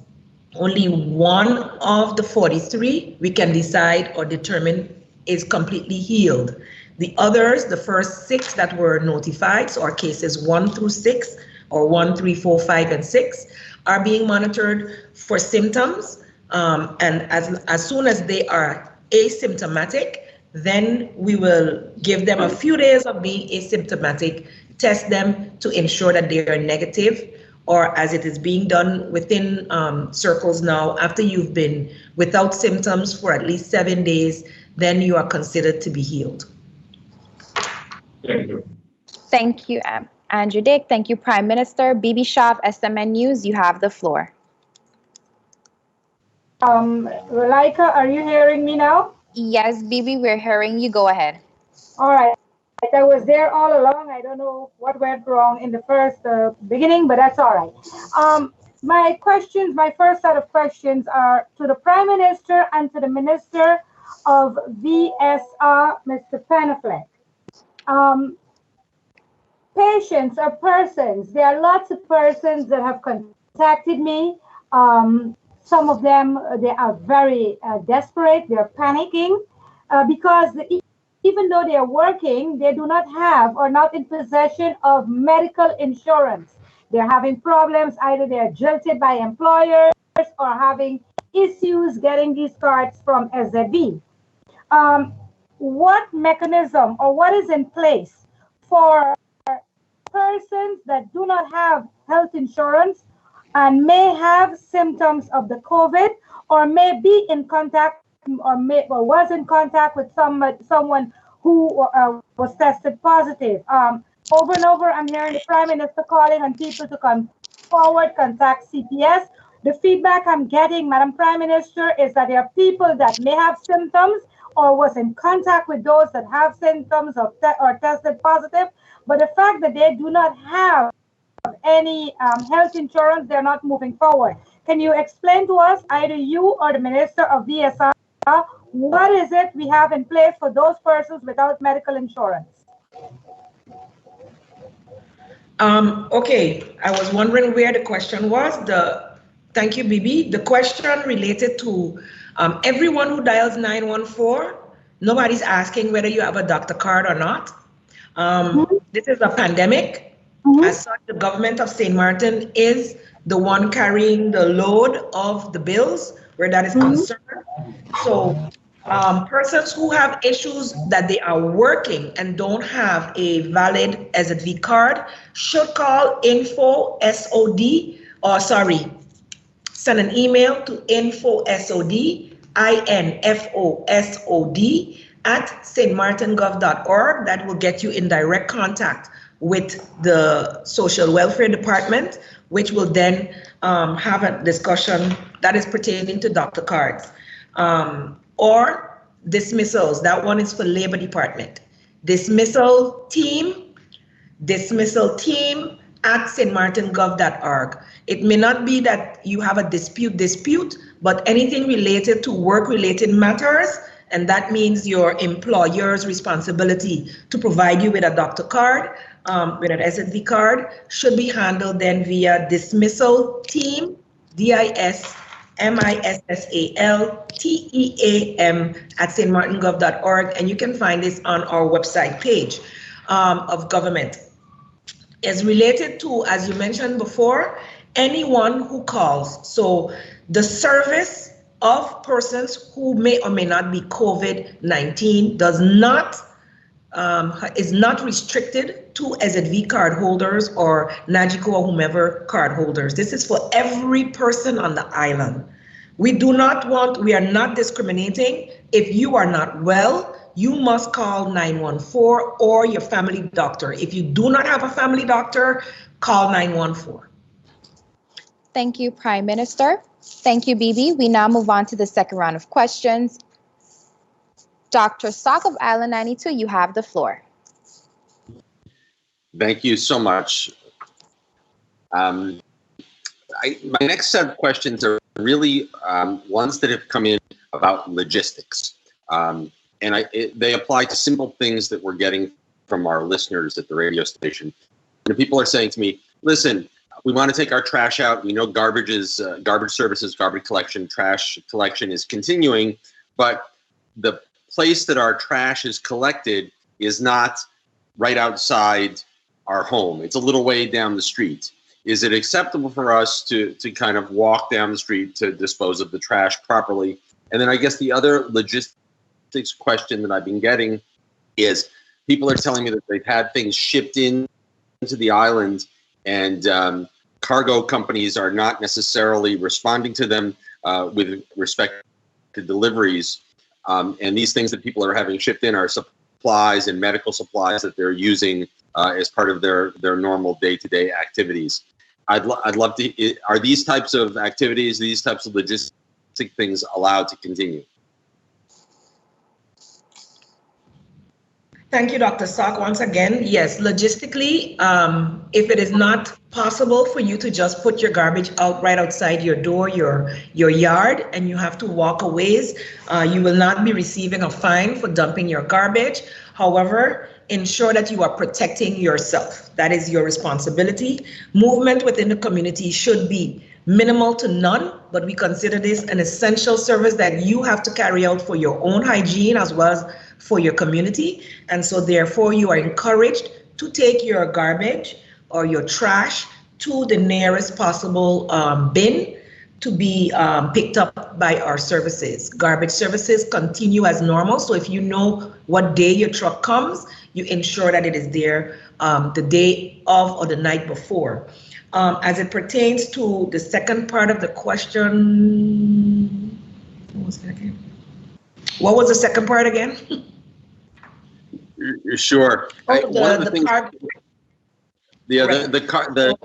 only one of the 43 we can decide or determine is completely healed. The others, the first 6 that were notified, so our cases 1 through 6, or 1, 3, 4, 5, and 6, are being monitored for symptoms. And as soon as they are asymptomatic, then we will give them a few days of being asymptomatic, test them to ensure that they are negative, or as it is being done within circles now, after you've been without symptoms for at least 7 days, then you are considered to be healed. Thank you. Thank you, Andrew Dick. Thank you, Prime Minister. Bibi Shah of SMN News, you have the floor. Relaika, are you hearing me now? Yes, Bibi, we're hearing you. Go ahead. All right. I was there all along. I don't know what went wrong in the first beginning, but that's all right. My first set of questions are to the Prime Minister and to the Minister of VSR, Mr. Penafleck. Patients or persons, there are lots of persons that have contacted me. Some of them, they are very desperate, they're panicking because even though they are working, they do not have or not in possession of medical insurance. They're having problems, either they're jilted by employers or having issues getting these cards from SZB. What mechanism or what is in place for persons that do not have health insurance and may have symptoms of the COVID, or may be in contact or was in contact with someone who was tested positive? Over and over, I'm hearing the Prime Minister calling on people to come forward, contact CPS. The feedback I'm getting, Madam Prime Minister, is that there are people that may have symptoms or was in contact with those that have symptoms or tested positive, but the fact that they do not have any health insurance, they're not moving forward. Can you explain to us, either you or the Minister of VSR, what is it we have in place for those persons without medical insurance? Okay, I was wondering where the question was. Thank you, Bibi. The question related to everyone who dials 914. Nobody's asking whether you have a doctor card or not. This is a pandemic. As such, the government of St. Martin is the one carrying the load of the bills where that is concerned. So persons who have issues that they are working and don't have a valid SZV card should call send an email to infosod@stmartingov.org. That will get you in direct contact with the social welfare department, which will then have a discussion that is pertaining to doctor cards. Or dismissals, that one is for Labor Department. Dismissal team at stmartingov.org. It may not be that you have a dispute, but anything related to work-related matters, and that means your employer's responsibility to provide you with a doctor card, with an SZV card, should be handled then via dismissal team, DISMISSALTEAM at stmartingov.org, and you can find this on our website page of government. Is related to, as you mentioned before, anyone who calls. So the service of persons who may or may not be COVID-19 is not restricted to SZV card holders or NAGICO or whomever card holders. This is for every person on the island. We are not discriminating. If you are not well, you must call 914 or your family doctor. If you do not have a family doctor, call 914. Thank you, Prime Minister. Thank you, Bibi. We now move on to the second round of questions. Dr. Sock of Island 92, you have the floor. Thank you so much. My next set of questions are really ones that have come in about logistics. They apply to simple things that we're getting from our listeners at the radio station. And people are saying to me, listen, we want to take our trash out. We know garbage services, garbage collection, trash collection is continuing, but the place that our trash is collected is not right outside our home. It's a little way down the street. Is it acceptable for us to kind of walk down the street to dispose of the trash properly? And then I guess the other logistics question that I've been getting is people are telling me that they've had things shipped into the island and cargo companies are not necessarily responding to them with respect to deliveries. And these things that people are having shipped in are supplies and medical supplies that they're using as part of their normal day-to-day activities. I'd love to, are these types of activities, these types of logistic things allowed to continue? Thank you, Dr. Sock. Once again, yes, logistically, if it is not possible for you to just put your garbage out right outside your door, your yard, and you have to walk a ways, you will not be receiving a fine for dumping your garbage. However, ensure that you are protecting yourself. That is your responsibility. Movement within the community should be minimal to none, but we consider this an essential service that you have to carry out for your own hygiene as well as for your community. And so therefore you are encouraged to take your garbage or your trash to the nearest possible bin to be picked up by our services. Garbage services continue as normal. So if you know what day your truck comes, you ensure that it is there the day of or the night before. As it pertains to the second part of the question, what was the second part again? Sure.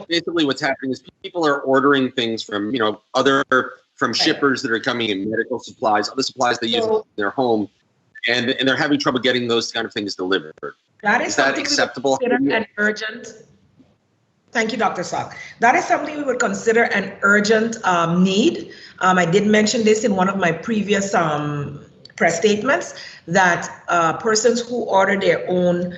Basically what's happening is people are ordering things from, from shippers that are coming in, medical supplies, other supplies they use in their home, and they're having trouble getting those kind of things delivered. Is that acceptable? And urgent. Thank you, Dr. Salk. That is something we would consider an urgent need. I did mention this in one of my previous press statements, that persons who order their own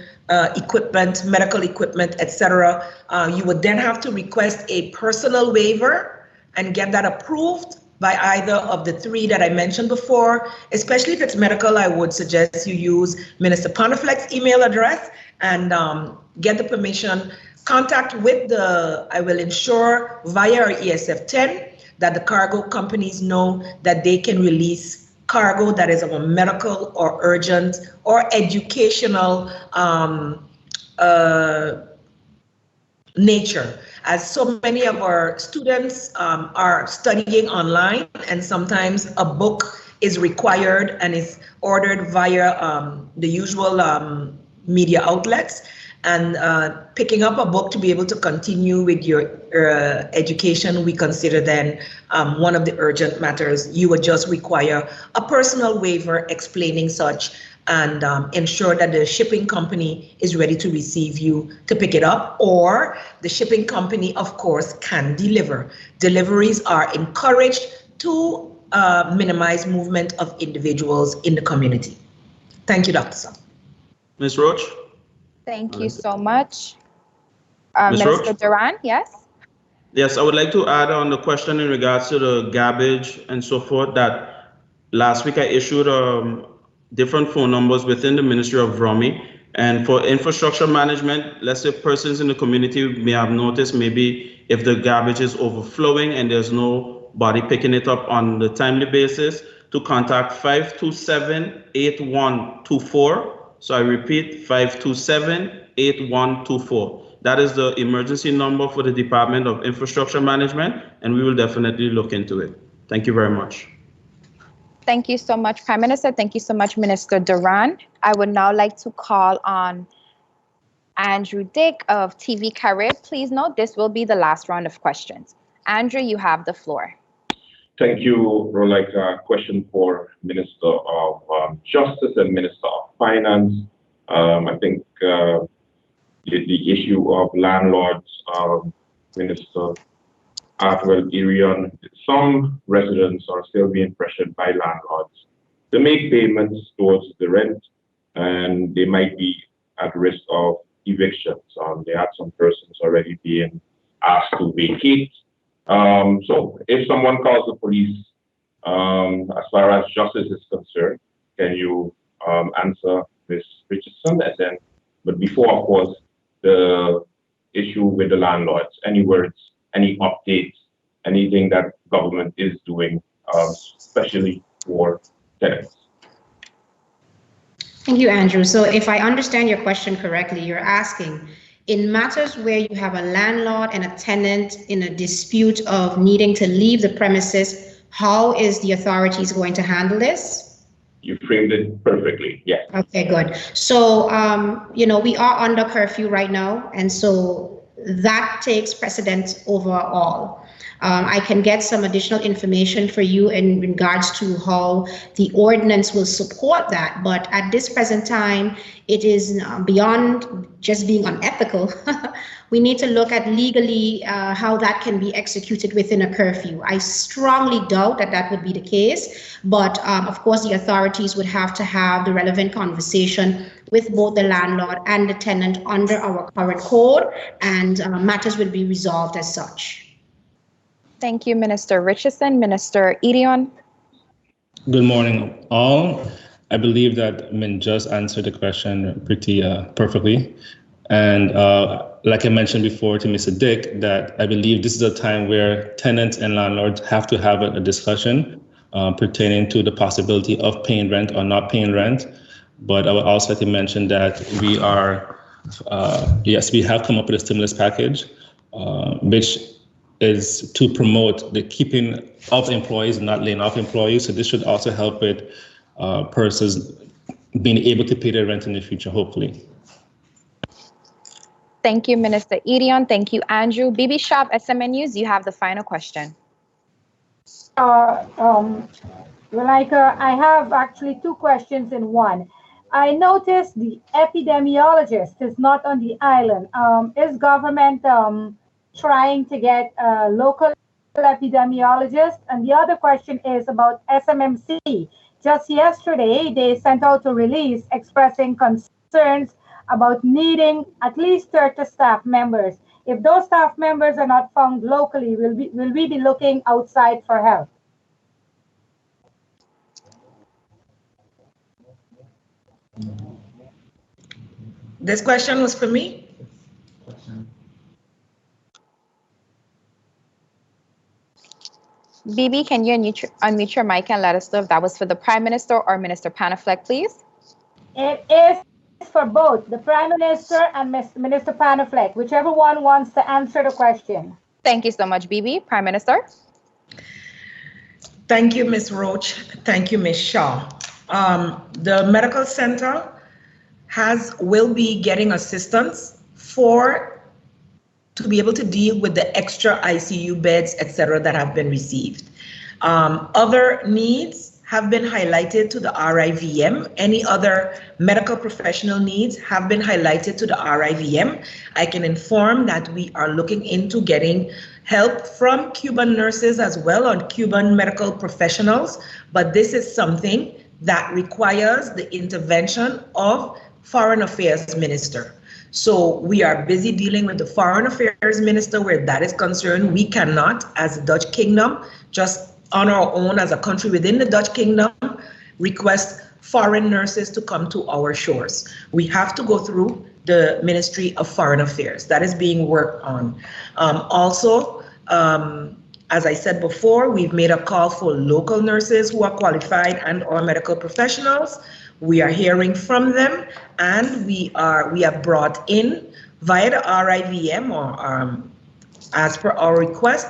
equipment, medical equipment, etc., you would then have to request a personal waiver and get that approved by either of the three that I mentioned before. Especially if it's medical, I would suggest you use Minister Poniflex's email address and get the permission. Contact with I will ensure via our ESF 10 that the cargo companies know that they can release cargo that is of a medical or urgent or educational nature. As so many of our students are studying online, and sometimes a book is required and is ordered via the usual media outlets. And picking up a book to be able to continue with your education, we consider then one of the urgent matters. You would just require a personal waiver explaining such, and ensure that the shipping company is ready to receive you to pick it up, or the shipping company, of course, can deliver. Deliveries are encouraged to minimize movement of individuals in the community. Thank you, Dr. Sung. Ms. Roach? Thank you so much. Ms. Minister Roach? Duran, yes? Yes, I would like to add on the question in regards to the garbage and so forth, that last week I issued different phone numbers within the Ministry of ROMI. And for infrastructure management, let's say persons in the community may have noticed maybe if the garbage is overflowing and there's nobody picking it up on the timely basis, to contact 527-8124. So I repeat, 527-8124. That is the emergency number for the Department of Infrastructure Management, and we will definitely look into it. Thank you very much. Thank you so much, Prime Minister. Thank you so much, Minister Duran. I would now like to call on Andrew Dick of TV Carib. Please note this will be the last round of questions. Andrew, you have the floor. Thank you, Rolika. Question for Minister of Justice and Minister of Finance. I think the issue of landlords, Minister Artwell Irion, some residents are still being pressured by landlords to make payments towards the rent, and they might be at risk of evictions. They had some persons already being asked to vacate. So if someone calls the police, as far as justice is concerned, can you answer Ms. Richardson? And then, but before, of course, the issue with the landlords, any words, any updates, anything that government is doing, especially for tenants? Thank you, Andrew. So if I understand your question correctly, you're asking, in matters where you have a landlord and a tenant in a dispute of needing to leave the premises, how is the authorities going to handle this? You framed it perfectly, yes. Okay, good. So, we are under curfew right now, and so that takes precedence over all. I can get some additional information for you in regards to how the ordinance will support that. But at this present time, it is beyond just being unethical. We need to look at legally how that can be executed within a curfew. I strongly doubt that that would be the case. But of course, the authorities would have to have the relevant conversation with both the landlord and the tenant under our current code, and matters will be resolved as such. Thank you, Minister Richardson. Minister Irion. Good morning, all. I believe that Min just answered the question pretty perfectly. And like I mentioned before to Mr. Dick, that I believe this is a time where tenants and landlords have to have a discussion pertaining to the possibility of paying rent or not paying rent. But I would also like to mention that we are, yes, we have come up with a stimulus package, which is to promote the keeping of employees, not laying off employees. So this should also help with persons being able to pay their rent in the future, hopefully. Thank you, Minister Irion. Thank you, Andrew. BB Shop, SMN News, you have the final question. I have actually two questions in one. I noticed the epidemiologist is not on the island. Is government trying to get a local epidemiologist. And the other question is about SMMC. Just yesterday, they sent out a release expressing concerns about needing at least 30 staff members. If those staff members are not found locally, will we be looking outside for help? This question was for me? BB, can you unmute your mic and let us know if that was for the Prime Minister or Minister Panafleck, please? It is for both the Prime Minister and Minister Panafleck, whichever one wants to answer the question. Thank you so much, BB. Prime Minister. Thank you, Ms. Roach. Thank you, Ms. Shaw. The medical center will be getting assistance to be able to deal with the extra ICU beds, etc., that have been received. Other needs have been highlighted to the RIVM. Any other medical professional needs have been highlighted to the RIVM. I can inform that we are looking into getting help from Cuban nurses as well, or Cuban medical professionals, but this is something that requires the intervention of Foreign Affairs Minister. So we are busy dealing with the Foreign Affairs Minister where that is concerned. We cannot, as the Dutch Kingdom, just on our own as a country within the Dutch Kingdom, request foreign nurses to come to our shores. We have to go through the Ministry of Foreign Affairs. That is being worked on. As I said before, we've made a call for local nurses who are qualified and/or medical professionals. We are hearing from them, and we have brought in via the RIVM, or as per our request,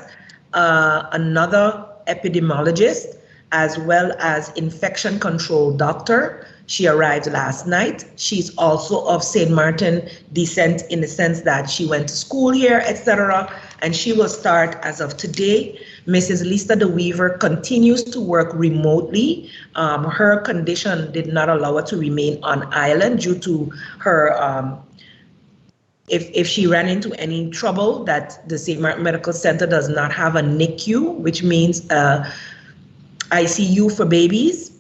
another epidemiologist as well as infection control doctor. She arrived last night. She's also of St. Martin descent in the sense that she went to school here, etc. And she will start as of today. Mrs. Lisa de Weaver continues to work remotely. Her condition did not allow her to remain on island due to her, if she ran into any trouble, that the St. Martin Medical Center does not have a NICU, which means ICU for babies.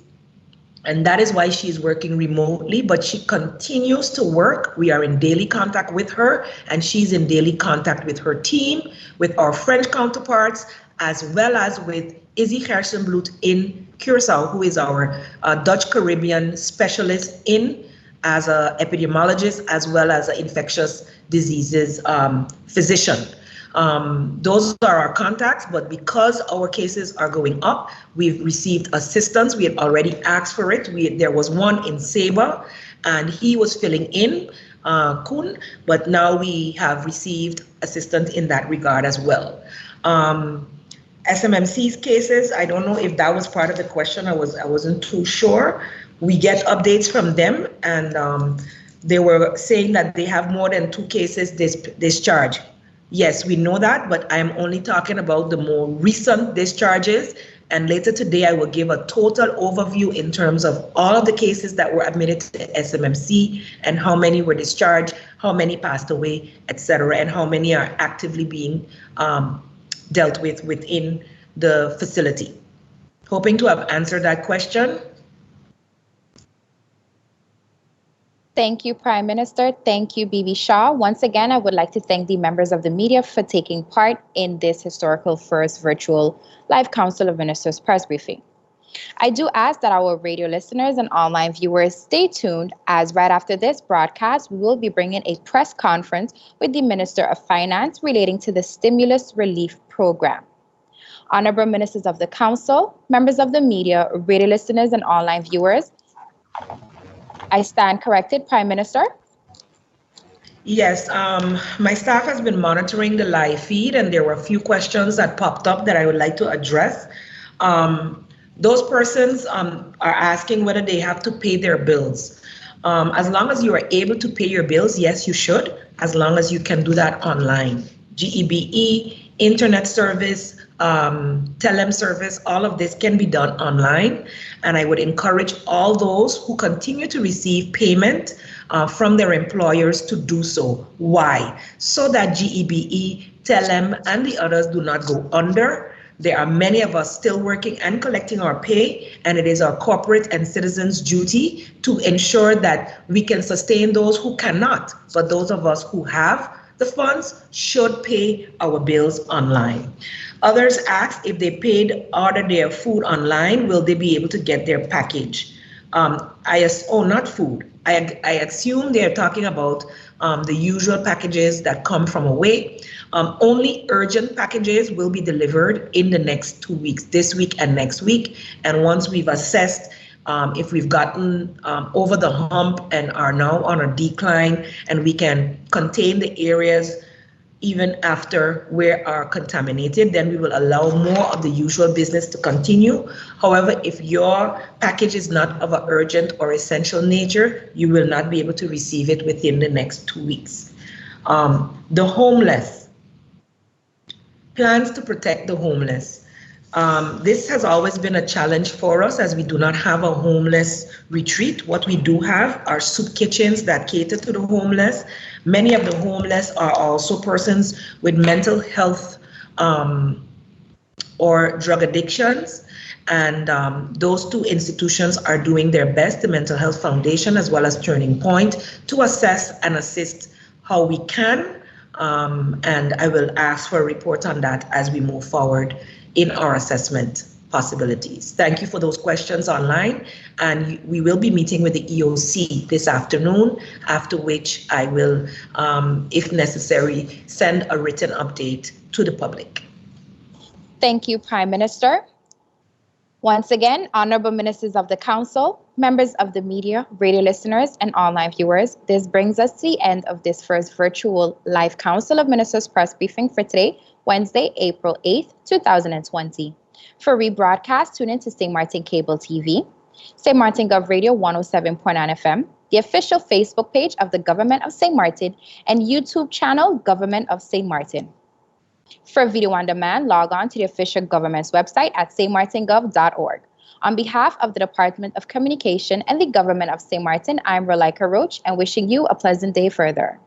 And that is why she's working remotely, but she continues to work. We are in daily contact with her, and she's in daily contact with her team, with our French counterparts, as well as with Izzy Gersenbloed in Curaçao, who is our Dutch Caribbean specialist as an epidemiologist, as well as an infectious diseases physician. Those are our contacts, but because our cases are going up, we've received assistance. We had already asked for it. There was one in Saba, and he was filling in, Kun, but now we have received assistance in that regard as well. SMMC's cases, I don't know if that was part of the question. I wasn't too sure. We get updates from them, and they were saying that they have more than 2 cases discharged. Yes, we know that, but I am only talking about the more recent discharges. And later today, I will give a total overview in terms of all of the cases that were admitted to SMMC and how many were discharged, how many passed away, etc., and how many are actively being dealt with within the facility. Hoping to have answered that question. Thank you, Prime Minister. Thank you, BB Shaw. Once again, I would like to thank the members of the media for taking part in this historical first virtual live Council of Ministers press briefing. I do ask that our radio listeners and online viewers stay tuned, as right after this broadcast, we will be bringing a press conference with the Minister of Finance relating to the Stimulus Relief Program. Honorable Ministers of the Council, members of the media, radio listeners, and online viewers, I stand corrected, Prime Minister. Yes, my staff has been monitoring the live feed, and there were a few questions that popped up that I would like to address. Those persons are asking whether they have to pay their bills. As long as you are able to pay your bills, yes, you should, as long as you can do that online. GEBE, internet service, telem service, all of this can be done online. And I would encourage all those who continue to receive payment from their employers to do so. Why? So that GEBE Telem and the others do not go under. There are many of us still working and collecting our pay, and it is our corporate and citizens' duty to ensure that we can sustain those who cannot, but those of us who have the funds should pay our bills online. Others asked if they ordered their food online, will they be able to get their package? Not food. I assume they're talking about the usual packages that come from away. Only urgent packages will be delivered in the next 2 weeks, this week and next week. And once we've assessed if we've gotten over the hump and are now on a decline, and we can contain the areas even after we are contaminated, then we will allow more of the usual business to continue. However, if your package is not of an urgent or essential nature, you will not be able to receive it within the next 2 weeks. The homeless, plans to protect the homeless. This has always been a challenge for us, as we do not have a homeless retreat. What we do have are soup kitchens that cater to the homeless. Many of the homeless are also persons with mental health or drug addictions. And those two institutions are doing their best, the Mental Health Foundation as well as Turning Point, to assess and assist how we can. And I will ask for a report on that as we move forward in our assessment possibilities. Thank you for those questions online, and we will be meeting with the EOC this afternoon, after which I will, if necessary, send a written update to the public. Thank you, Prime Minister. Once again, honorable ministers of the council, members of the media, radio listeners, and online viewers, this brings us to the end of this first virtual live Council of Ministers press briefing for today, Wednesday, April 8th, 2020. For rebroadcast, tune in to St. Martin Cable TV, St. Martin Gov Radio 107.9 FM, the official Facebook page of the Government of St. Martin, and YouTube channel Government of St. Martin. For video on demand, log on to the official government's website at stmartingov.org. On behalf of the Department of Communication and the Government of St. Martin, I'm Rolika Roach, and wishing you a pleasant day further.